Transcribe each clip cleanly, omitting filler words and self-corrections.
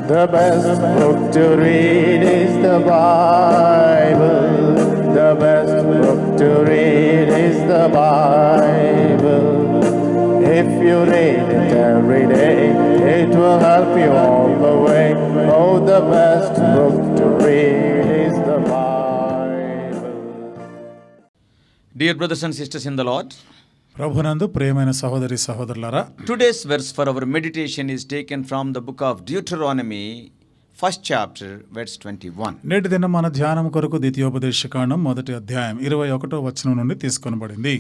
The best book to read is the Bible. The best book to read is the Bible. If you read it every day, it will help you all the way. Oh, the best book to read is the Bible. Dear brothers and sisters in the Lord, ప్రభునందు ప్రియమైన సహోదరి సహోదరులారా, today's verse for our meditation is taken from the book of Deuteronomy, 1st chapter, verse 21. నేటి దినం మన ధ్యానం కొరకు ద్వితీయోపదేశకాండం 1వ అధ్యాయం 21వ వచనం నుండి తీసుకొనబడింది.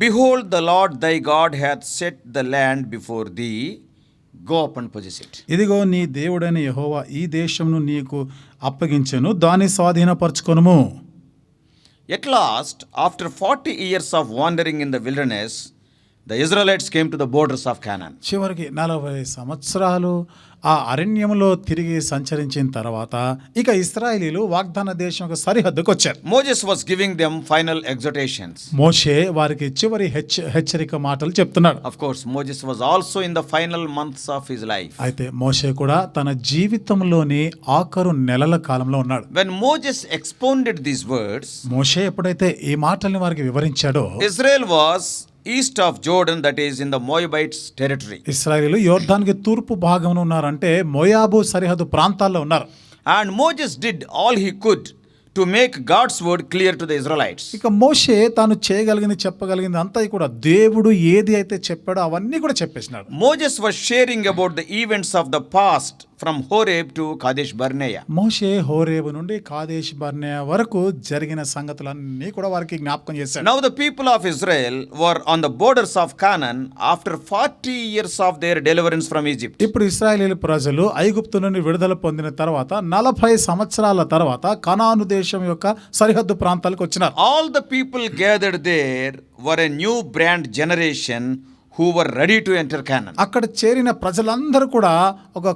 Behold, the Lord thy God hath set the land before thee, go up and possess it. ఇదిగో నీ దేవుడైన యెహోవా ఈ దేశమును నీకు అప్పగించెను, దాన్ని స్వాధీనపరచుకొనుము. At last, after 40 years of wandering in the wilderness, the Israelites came to the borders of Canaan. చివరికి 40 సంవత్సరాలు ఆ అరణ్యములో తిరిగి సంచరించిన తర్వాత ఇక ఇశ్రాయేలీలు వాగ్దాన దేశం యొక్క సరిహద్దుకు వచ్చారు. Moses was giving them final exhortations. మోషే వారికి చివరి హెచ్చరిక మాటలు చెప్తున్నాడు. Of course, Moses was also in the final months of his life. అయితే మోషే కూడా తన జీవితంలోని ఆఖరు నెలల కాలంలో ఉన్నాడు. When Moses expounded these words, మోషే ఎప్పుడైతే ఈ మాటల్ని వారికి వివరించాడో, Israel was east of Jordan, that is in the Moabites territory. ఇశ్రాయేలీలు యోర్దానుకి తూర్పు భాగంలో ఉన్నారంటే మోయాబు సరిహద్దు ప్రాంతాల్లో ఉన్నారు. And Moses did all he could to make God's word clear to the Israelites. ఇక మోషే తాను చేయగలిగింది చెప్పగలిగింది అంతా కూడా దేవుడు ఏది అయితే చెప్పాడో అవన్నీ కూడా చెప్పేసినాడు. Moses was sharing about the events of the past from Horeb to Kadesh Barnea. మోషే హోరేబు నుండి కాదేష్ బర్నేయ వరకు జరిగిన సంగతులన్నీ కూడా వారికి జ్ఞాపకం చేశాడు. Now the people of Israel were on the borders of Canaan after 40 years of their deliverance from Egypt. ఇప్పుడు ఇశ్రాయేలీల ప్రజలు ఐగుప్తు నుండి విడుదల పొందిన తర్వాత 40 సంవత్సరాల తర్వాత కనాను దేశం యొక్క సరిహద్దు ప్రాంతాలకు వచ్చినారు. All the people gathered there were a new brand generation who were ready to enter Canaan. అక్కడ చేరిన ప్రజలందరూ కూడా ఒక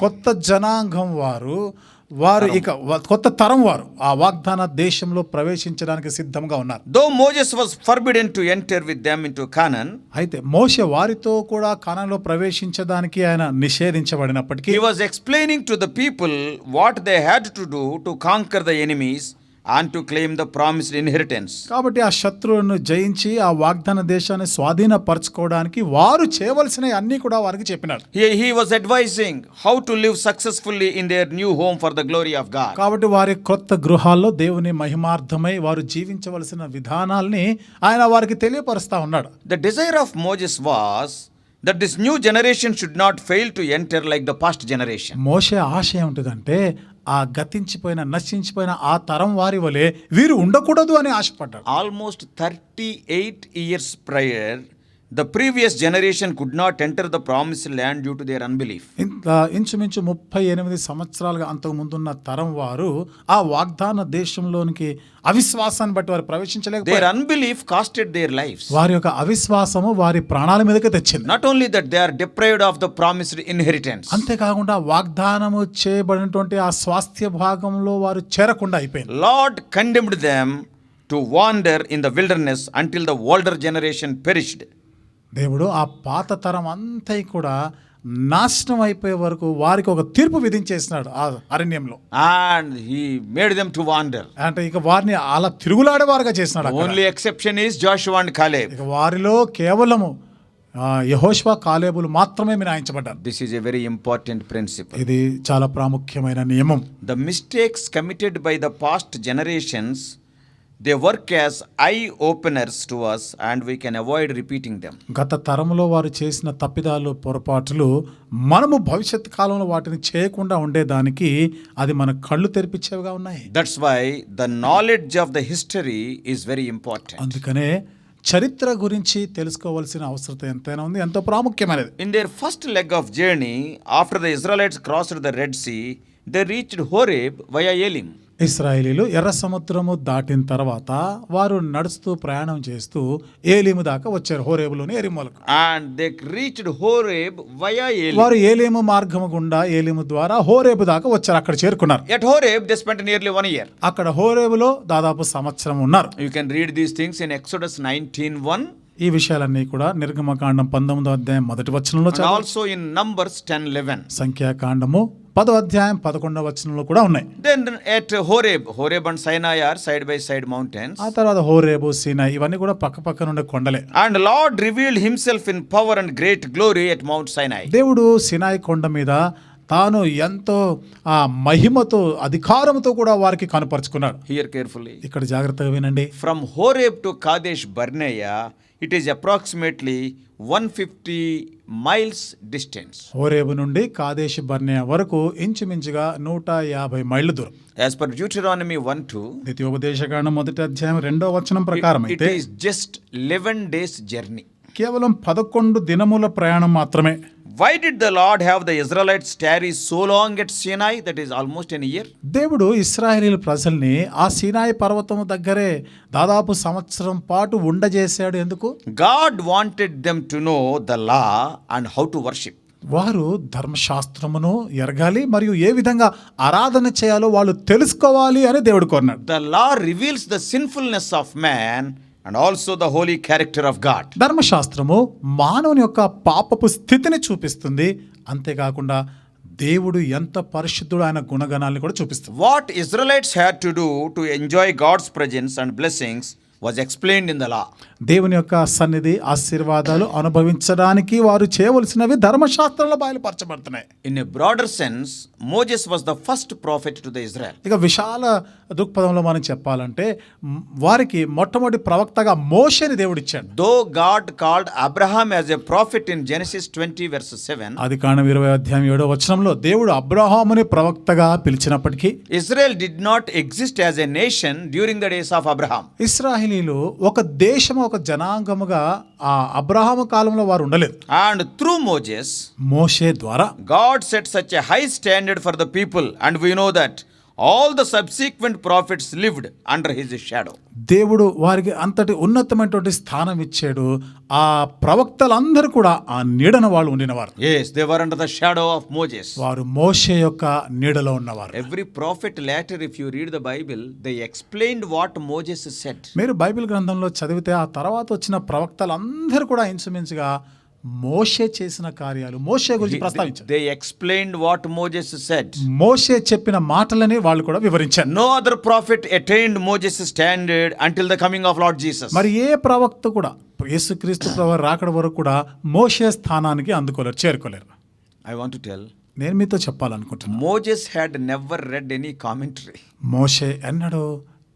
కొత్త జనాంగం వారు ఇక కొత్త తరం వారు ఆ వాగ్దాన దేశంలో ప్రవేశించడానికి సిద్ధంగా ఉన్నారు. Though Moses was forbidden to enter with them into Canaan, అయితే మోషే వారితో కూడా కానానులో ప్రవేశించడానికి ఆయన నిషేధించబడినప్పటికీ, he was explaining to the people what they had to do to conquer the enemies and to claim the promised inheritance. కాబట్టి ఆ శత్రువులను జయించి ఆ వాగ్దాన దేశాన్ని స్వాధీనపరచుకోవడానికి వారు చేయవలసిన అన్ని కూడా వారికి చెప్పినాడు. He was advising how to live successfully in their new home for the glory of God. కాబట్టి వారి కొత్త గృహాల్లో దేవుని మహిమార్థమై వారు జీవించవలసిన విధానాల్ని ఆయన వారికి తెలియపరుస్తా ఉన్నాడు. The desire of Moses was that this new generation should not fail to enter like the past generation. మోషే ఆశ ఏముంటుందంటే ఆ గతించిపోయిన నశించిపోయిన ఆ తరం వారి వలె వీరు ఉండకూడదు అని ఆశపడ్డాడు. Almost 38 years prior, the previous generation could not enter the promised land due to their unbelief. ఇంచుమించు 38 సంవత్సరాలుగా అంతకు ముందున్న తరం వారు ఆ వాగ్దాన దేశంలోనికి అవిశ్వాసాన్ని బట్టి వారు ప్రవేశించలేకపోయారు. Their unbelief costed their lives. వారి యొక్క అవిశ్వాసము వారి ప్రాణాల మీదకి తెచ్చింది. Not only that, they are deprived of the promised inheritance. అంతేకాకుండా వాగ్దానము చేయబడినటువంటి ఆ స్వాస్థ్య భాగంలో వారు చేరకుండా అయిపోయింది. Lord condemned them to wander in the wilderness until the older generation perished. దేవుడు ఆ పాత తరం అంతా కూడా నాశనం అయిపోయే వరకు వారికి ఒక తీర్పు విధించేసినాడు ఆ అరణ్యంలో. And he made them to wander. అంటే ఇక వారిని అలా తిరుగులాడేవారుగా చేసినాడు. Only exception is Joshua and Caleb. ఇక వారిలో కేవలము యెహోషువ కాలేబులు మాత్రమే మినహాయించబడ్డారు. This is a very important principle. ఇది చాలా ప్రాముఖ్యమైన నియమం. The mistakes committed by the past generations, they work as eye openers to us and we can avoid repeating them. గత తరంలో వారు చేసిన తప్పిదాలు పొరపాట్లు మనము భవిష్యత్ కాలంలో వాటిని చేయకుండా ఉండేదానికి అది మన కళ్ళు తెరిపించేవిగా ఉన్నాయి. That's why the knowledge of the history is very important. అందుకనే చరిత్ర గురించి తెలుసుకోవాల్సిన అవసరం ఎంతైనా ఉంది, ఎంతో ప్రాముఖ్యమైనది. In their first leg of journey, after the Israelites crossed the Red Sea, they reached Horeb via Elim. ఇశ్రాయేలీలు ఎర్ర సముద్రము దాటిన తర్వాత వారు నడుస్తూ ప్రయాణం చేస్తూ ఏలీము దాకా వచ్చారు. హోరేబులోని ఎరిమోలకు. And they reached Horeb via Elim. వారు ఏలీము మార్గము గుండా ఏలీము ద్వారా హోరేబు దాకా వచ్చారు. అక్కడ చేరుకున్నారు. At Horeb they spent nearly 1 year. అక్కడ హోరేబులో దాదాపు సంవత్సరం ఉన్నారు. You can read these things in Exodus 19:1. ఈ విషయాలన్నీ కూడా నిర్గమకాండం 19వ అధ్యాయం 1వ వచనంలో And also in Numbers 10:11. సంఖ్యాకాండము 10వ అధ్యాయం 11వ వచనంలో కూడా ఉన్నాయి. Then at Horeb and Sinai are side by side mountains. ఆ తర్వాత హోరేబు, సీనాయి ఇవన్నీ కూడా పక్క పక్కన ఉండే కొండలే. And Lord revealed himself in power and great glory at Mount Sinai. దేవుడు సినాయి కొండ మీద తాను ఎంతో ఆ మహిమతో అధికారంతో కూడా వారికి కనపరుచుకున్నాడు. Hear carefully. ఇక్కడ జాగ్రత్తగా వినండి. From Horeb to Kadesh Barnea, it is approximately 150 miles distance. Horeb నుండి కాదేశ్ బర్నేయ వరకు ఇంచుమించుగా 150 మైళ్ళ దూరం. As per Deuteronomy 1:2, ద్వితీయోపదేశకాండం 1వ అధ్యాయం 2వ వచనం ప్రకారం it అయితే is just 11 days journey. కేవలం 11 దినముల ప్రయాణం మాత్రమే. Why did the Lord have the Israelites tarry so long at Sinai? That is almost an year. దేవుడు ఇశ్రాయేలీయుల ప్రజల్ని ఆ సీనాయి పర్వతం దగ్గరే దాదాపు సంవత్సరం పాటు ఉండజేశాడు. ఎందుకు? God wanted them to know the law and how to worship. వారు ధర్మశాస్త్రమును ఎరగాలి మరియు ఏ విధంగా ఆరాధన చేయాలో వాళ్ళు తెలుసుకోవాలి అని దేవుడు కోరినాడు. The law reveals the sinfulness of man and also the holy character of God. ధర్మశాస్త్రము మానవుని యొక్క పాపపు స్థితిని చూపిస్తుంది, అంతేకాకుండా దేవుడు ఎంత పరిశుద్ధుడు ఆయన గుణగణాలను కూడా చూపిస్తుంది. What Israelites had to do to enjoy God's presence and blessings was explained in the law. దేవుని యొక్క సన్నిధి ఆశీర్వాదాలు అనుభవించడానికి వారు చేయవలసినవి ధర్మశాస్త్రంలో బయలుపరచబడుతున్నాయి. In a broader sense, Moses was the first prophet to the Israel. ఇక విశాల దృక్పథంలో మనం చెప్పాలంటే వారికి మొట్టమొదటి ప్రవక్తగా మోషేని దేవుడు ఇచ్చాడు. Though God called Abraham as a prophet in Genesis 20 verse 7, ఆదికాండం 20వ అధ్యాయం 7వ వచనంలో దేవుడు అబ్రహాముని ప్రవక్తగా పిలిచినప్పటికీ Israel did not exist as a nation during the days of Abraham. ఇశ్రాయేలీయులు ఒక దేశము, ఒక జనాంగముగా ఆ అబ్రహాము కాలంలో వారు ఉండలేదు. And through Moses, మోషే ద్వారా God set such a high standard for the people, and we know that all the subsequent prophets lived under his shadow. దేవుడు వారికి అంతటి ఉన్నతమైనటువంటి స్థానం ఇచ్చాడు. ఆ ప్రవక్తలందరూ కూడా ఆ నీడన వాళ్ళు ఉండినవారు. Yes, they were under the shadow of Moses. వారు మోషే యొక్క నీడలో ఉన్నవారు. Every prophet later, if you read the Bible, they explained what Moses said. మీరు బైబిల్ గ్రంథంలో చదివితే ఆ తర్వాత వచ్చిన ప్రవక్తలందరూ కూడా ఇంచుమించుగా మోషే చేసిన కార్యాలు, మోషే గురించి ప్రస్తావించారు. They explained what Moses said. మోషే చెప్పిన మాటలని వాళ్ళు కూడా వివరించారు. No other prophet attained Moses' standard until the coming of Lord Jesus. మరి ఏ ప్రవక్త కూడా యేసుక్రీస్తు ప్రభువు రాకడ వరకు కూడా మోషే స్థానానికి చేరుకోలేరు. I want to tell, నేను మీతో చెప్పాలనుకుంటున్నాను, Moses had never read any commentary. మోషే ఎన్నడూ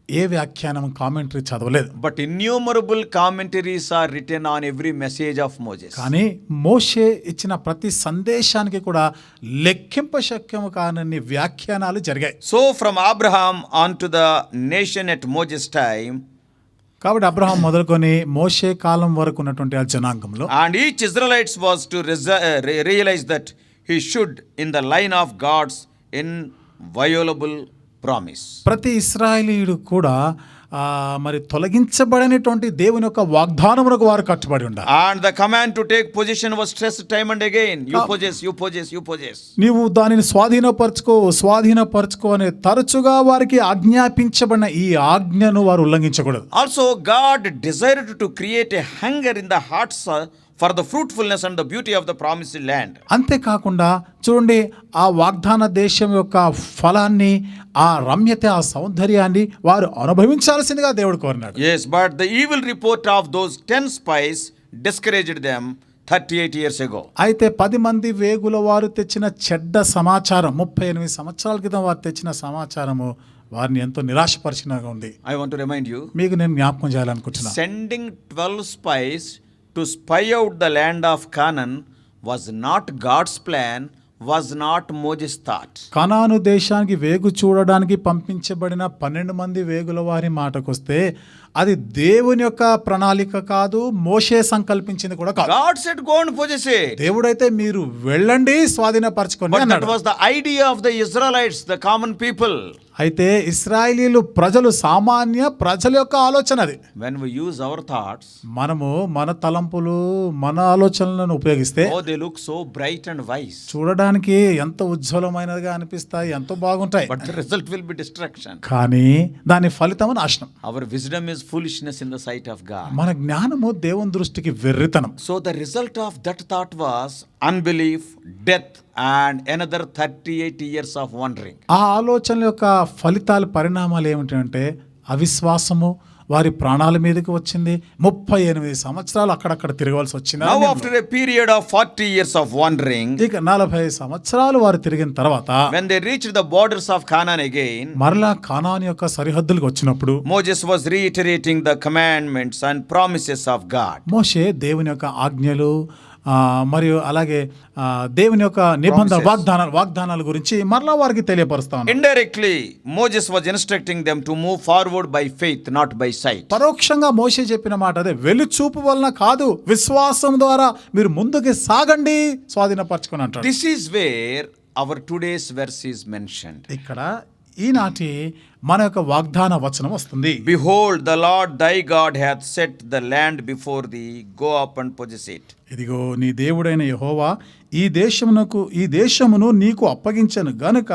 ఏ వ్యాఖ్యానం కామెంటరీ చదవలేదు. But innumerable commentaries are written on every message of Moses. కానీ మోషే ఇచ్చిన ప్రతి సందేశానికి కూడా లెక్కింపశక్యము కానన్ని వ్యాఖ్యానాలు జరిగాయి. So from Abraham onto the nation at Moses' time, కాబట్టి అబ్రహాం మొదలుకొని మోషే కాలం వరకు ఉన్నటువంటి ఆ జనాంగంలో and each Israelite was to realize that he should in the line of God's inviolable promise. ప్రతి ఇశ్రాయేలీయుడు కూడా మరి తొలగించబడినటువంటి దేవుని యొక్క వాగ్దానమునకు వారు కట్టుబడి ఉండాలి. And the command to take possession was stressed time and again. You possess, you possess, you possess. నీవు దానిని స్వాధీనపరచుకో అనే తరచుగా వారికి ఆజ్ఞాపించబడిన ఈ ఆజ్ఞను వారు ఉల్లంఘించకూడదు. Also God desired to create a hunger in the hearts for the fruitfulness and the beauty of the promised land. అంతేకాకుండా చూడండి, ఆ వాగ్దాన దేశం యొక్క ఫలాన్ని, ఆ రమ్యత, ఆ సౌందర్యాన్ని వారు అనుభవించాల్సిందిగా దేవుడు కోరినాడు. Yes, but the evil report of those 10 spies discouraged them 38 years ago. అయితే 10 మంది వేగుల వారు తెచ్చిన చెడ్డ సమాచారం, 38 సంవత్సరాల క్రితం వారు తెచ్చిన సమాచారము వారిని ఎంతో నిరాశపరిచినగా ఉంది. I want to remind you, మీకు నేను జ్ఞాపకం చేయాలనుకుంటున్నాను, sending 12 spies to spy out the land of Canaan was not God's plan, was not Moses' thought. కనాను దేశానికి వేగు చూడడానికి పంపించబడిన 12 మంది వేగుల వారి మాటకొస్తే అది దేవుని యొక్క ప్రణాళిక కాదు, మోషే సంకల్పించింది కూడా కాదు. God said go and possess it. దేవుడైతే మీరు వెళ్ళండి, స్వాధీనపరచుకోండి But that అన్నాడు. was the idea of the Israelites, the common people. అయితే ఇశ్రాయేలీయులు ప్రజలు, సామాన్య ప్రజల యొక్క ఆలోచన అది. When we use our thoughts, మనము మన తలంపులు, మన ఆలోచనలను ఉపయోగిస్తే oh, they look so bright and wise. చూడడానికి ఎంత ఉజ్వలమైనదిగా అనిపిస్తాయి, ఎంతో బాగుంటాయి. But the result will be destruction. కానీ దాని ఫలితం నాశనం. Our wisdom is foolishness in the sight of God. మన జ్ఞానము దేవుని దృష్టికి వెర్రితనం. So the result of that thought was unbelief, death, and another 38 years of wandering. ఆ ఆలోచన యొక్క ఫలితాలు పరిణామాలు ఏమిటంటే అవిశ్వాసము వారి ప్రాణాల మీదకి వచ్చింది. 38 సంవత్సరాలు అక్కడక్కడ తిరగవలసి వచ్చింది. Now after a period of 40 years of wandering, ఇక 40 సంవత్సరాలు వారు తిరిగిన తర్వాత when they reached the borders of Canaan again, మరలా కానాను యొక్క సరిహద్దులకు వచ్చినప్పుడు Moses was reiterating the commandments and promises of God. మోషే దేవుని యొక్క ఆజ్ఞలు మరియు అలాగే దేవుని యొక్క నిబంధన వాగ్దానాల గురించి మరలా వారికి తెలియపరుస్తాను. Indirectly, Moses was instructing them to move forward by faith, not by sight. పరోక్షంగా మోషే చెప్పిన మాట అదే, వెలుచూపు వలన కాదు విశ్వాసం ద్వారా మీరు ముందుకు సాగండి, స్వాధీనపరచుకొని అంటాడు. This is where our today's verse is mentioned. ఇక్కడ ఈనాటి మన యొక్క వాగ్దాన వచనం వస్తుంది. Behold, the Lord thy God hath set the land before thee, go up and possess it. ఇదిగో నీ దేవుడైన యెహోవా ఈ దేశమును నీకు అప్పగించను గనుక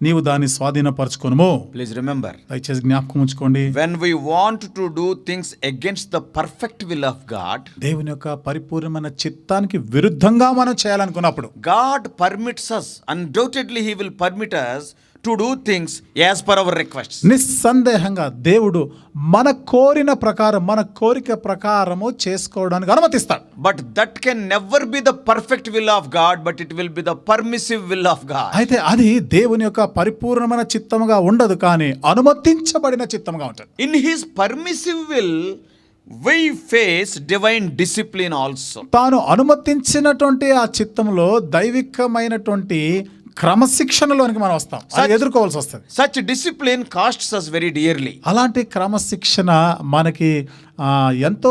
నీవు దాన్ని స్వాధీనపరచుకొనుము. Please remember, దయచేసి జ్ఞాపకం ఉంచుకోండి, when we want to do things against the perfect will of God, దేవుని యొక్క పరిపూర్ణమైన చిత్తానికి విరుద్ధంగా మనం చేయాలనుకున్నప్పుడు God permits us, undoubtedly he will permit us to do things as per our requests. నిస్సందేహంగా దేవుడు మన కోరిన ప్రకారం మన కోరిక ప్రకారము చేసుకోవడానికి అనుమతిస్తాడు. But that can never be the perfect will of God, but it will be the permissive will of God. అయితే అది దేవుని యొక్క పరిపూర్ణమైన చిత్తముగా ఉండదు, కానీ అనుమతించబడిన చిత్తముగా ఉంటుంది. In his permissive will, we face divine discipline also. తాను అనుమతించినటువంటి ఆ చిత్తంలో దైవికమైనటువంటి క్రమశిక్షణలోనికి మనం వస్తాం, అది ఎదుర్కోవాల్సి వస్తుంది. Such discipline costs us very dearly. అలాంటి క్రమశిక్షణ మనకి ఎంతో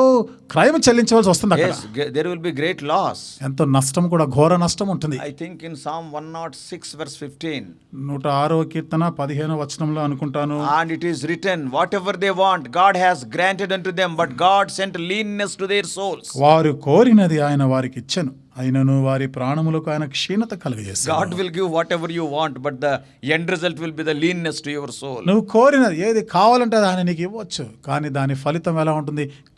క్రయం చెల్లించవలసి వస్తుంది. అక్కడ Yes, there will be great loss. ఎంతో నష్టం కూడా, ఘోర నష్టం ఉంటుంది. I think in Psalm 106 verse 15. 106వ కీర్తన 15వ వచనంలో అనుకుంటాను. And it is written, whatever they want, God has granted unto them, but God sent leanness to their souls. వారు కోరినది ఆయన వారికి ఇచ్చెను, అయినను వారి ప్రాణములకు ఆయన క్షీణత కలుగజేశాడు. God will give whatever you want, but the end result will be the leanness to your soul. నువ్వు కోరినది ఏది కావాలంటే అది ఆయన నీకు ఇవ్వచ్చు, కానీ దాని ఫలితం ఎలా ఉంటుంది?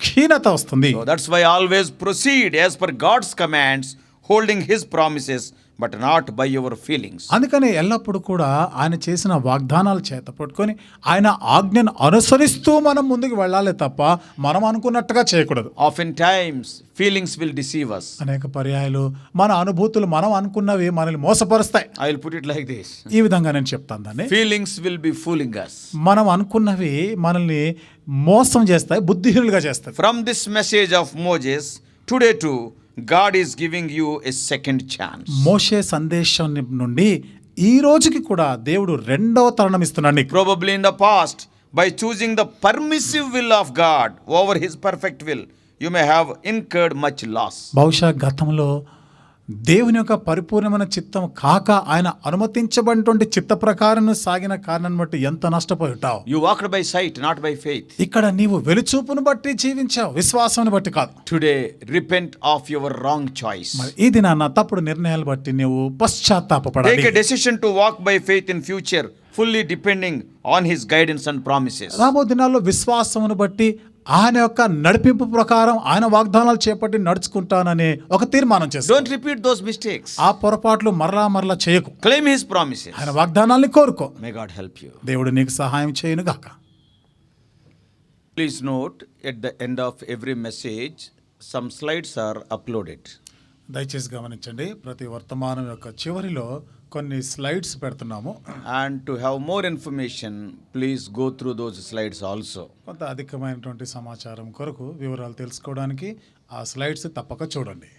క్షీణత వస్తుంది. So that's why always proceed as per God's commands, holding his promises, but not by your feelings. అందుకని ఎల్లప్పుడూ కూడా ఆయన చేసిన వాగ్దానాలు చేత పట్టుకొని ఆయన ఆజ్ఞను అనుసరిస్తూ మనం ముందుకు వెళ్ళాలి తప్ప మనం అనుకున్నట్టుగా చేయకూడదు. Oftentimes feelings will deceive us. అనేక పర్యాయాలు మన అనుభూతులు మనం అనుకున్నవి మనల్ని మోసపరుస్తాయి. I will put it like this. ఈ విధంగా నేను చెప్తాను దాన్ని. Feelings will be fooling us. మనం అనుకున్నవి మనల్ని మోసం చేస్తాయి, బుద్ధిహీనులుగా చేస్తాయి. From this message of Moses, today too, God is giving you a second chance. మోషే సందేశం నుండి ఈ రోజుకి కూడా దేవుడు రెండవ తరుణం ఇస్తున్నాడు నీకు. Probably in the past, by choosing the permissive will of God over his perfect will, you may have incurred much loss. బహుశా గతంలో దేవుని యొక్క పరిపూర్ణమైన చిత్తం కాక ఆయన అనుమతించబడినటువంటి చిత్త ప్రకారం సాగిన కారణం బట్టి ఎంత నష్టపోయి ఉంటావు. You walked by sight, not by faith. ఇక్కడ నీవు వెలుచూపును బట్టి జీవించావు, విశ్వాసాన్ని బట్టి కాదు. Today, repent of your wrong choice. మరి ఈ దినాన తప్పుడు నిర్ణయాలు బట్టి నీవు పశ్చాత్తాపపడాలి. Take a decision to walk by faith in future, fully depending on his guidance and promises. రాబో దినాల్లో విశ్వాసమును బట్టి ఆయన యొక్క నడిపింపు ప్రకారం ఆయన వాగ్దానాలు చేపట్టి నడుచుకుంటానని ఒక తీర్మానం చేస్తాను. Don't repeat those mistakes. ఆ పొరపాట్లు మరలా చేయకు. Claim his promises. ఆయన వాగ్దానాల్ని కోరుకో. May God help you. దేవుడు నీకు సహాయం చేయను గాక. Please note, at the end of every message, some slides are uploaded. దయచేసి గమనించండి, ప్రతి వర్తమానం యొక్క చివరిలో కొన్ని స్లైడ్స్ పెడుతున్నాము. And to have more information, please go through those slides also. కొంత అధికమైనటువంటి సమాచారం కొరకు వివరాలు తెలుసుకోవడానికి ఆ స్లైడ్స్ తప్పక చూడండి.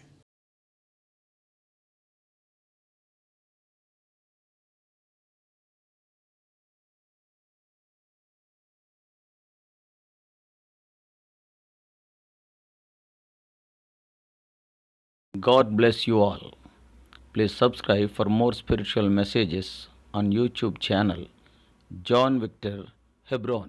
God bless you all. Please subscribe for more spiritual messages on YouTube channel John Victor Hebron.